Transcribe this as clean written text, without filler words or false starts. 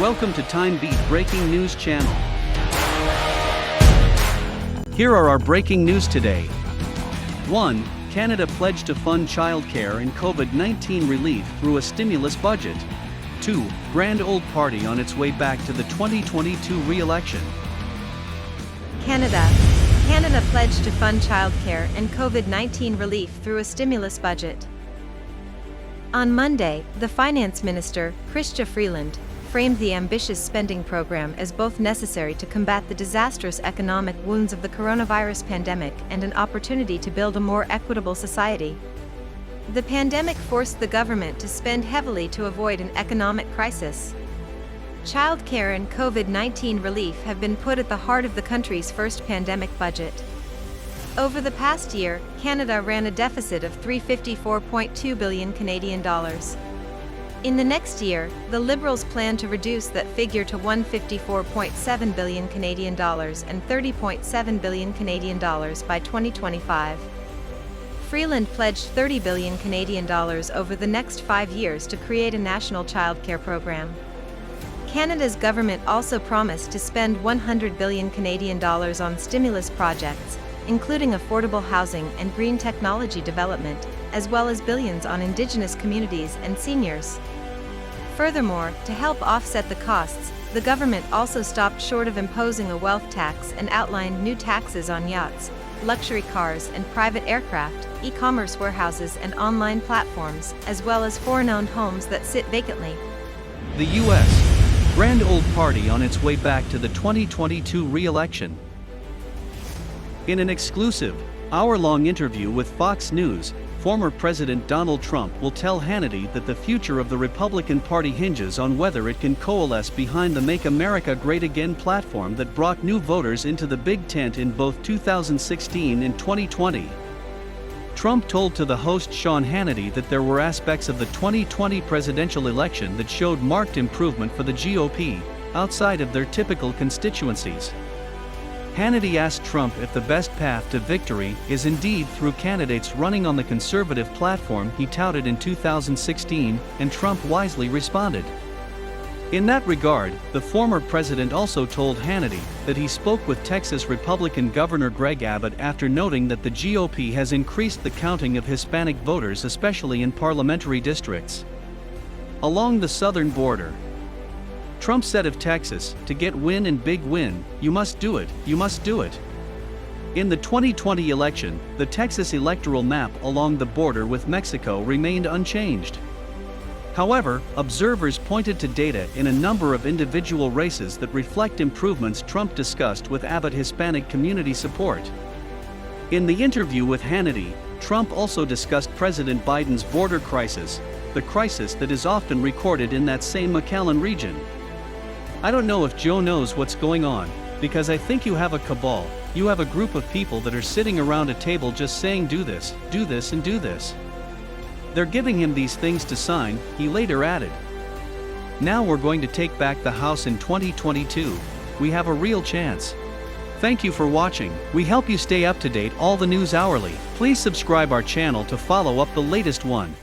Welcome to TimeBeat Breaking News Channel. Here are our breaking news today. 1. Canada pledged to fund childcare and COVID-19 relief through a stimulus budget. 2. Grand Old Party on its way back to the 2022 re-election. Canada pledged to fund childcare and COVID-19 relief through a stimulus budget. On Monday, the Finance Minister, Chrystia Freeland, framed the ambitious spending program as both necessary to combat the disastrous economic wounds of the coronavirus pandemic and an opportunity to build a more equitable society. The pandemic forced the government to spend heavily to avoid an economic crisis. Childcare and COVID-19 relief have been put at the heart of the country's first pandemic budget. Over the past year, Canada ran a deficit of $354.2 billion Canadian dollars. In the next year, the Liberals plan to reduce that figure to $154.7 billion Canadian dollars and $30.7 billion Canadian dollars by 2025. Freeland pledged $30 billion Canadian dollars over the next 5 years to create a national childcare program. Canada's government also promised to spend $100 billion Canadian dollars on stimulus projects, including affordable housing and green technology development, as well as billions on Indigenous communities and seniors. Furthermore, to help offset the costs, the government also stopped short of imposing a wealth tax and outlined new taxes on yachts, luxury cars and private aircraft, e-commerce warehouses and online platforms, as well as foreign-owned homes that sit vacantly. The U.S. Grand Old Party on its way back to the 2022 re-election. In an exclusive, hour-long interview with Fox News, former President Donald Trump will tell Hannity that the future of the Republican Party hinges on whether it can coalesce behind the Make America Great Again platform that brought new voters into the big tent in both 2016 and 2020. Trump told to the host Sean Hannity that there were aspects of the 2020 presidential election that showed marked improvement for the GOP, outside of their typical constituencies. Hannity asked Trump if the best path to victory is indeed through candidates running on the conservative platform he touted in 2016, and Trump wisely responded. In that regard, the former president also told Hannity that he spoke with Texas Republican Governor Greg Abbott after noting that the GOP has increased the counting of Hispanic voters, especially in parliamentary districts along the southern border. Trump said of Texas, "To get win and big win, you must do it, you must do it." In the 2020 election, the Texas electoral map along the border with Mexico remained unchanged. However, observers pointed to data in a number of individual races that reflect improvements Trump discussed with Abbott Hispanic community support. In the interview with Hannity, Trump also discussed President Biden's border crisis, the crisis that is often recorded in that same McAllen region. "I don't know if Joe knows what's going on, because I think you have a cabal, you have a group of people that are sitting around a table just saying do this, and do this. They're giving him these things to sign," he later added. "Now we're going to take back the House in 2022, we have a real chance." Thank you for watching. We help you stay up to date all the news hourly. Please subscribe our channel to follow up the latest one.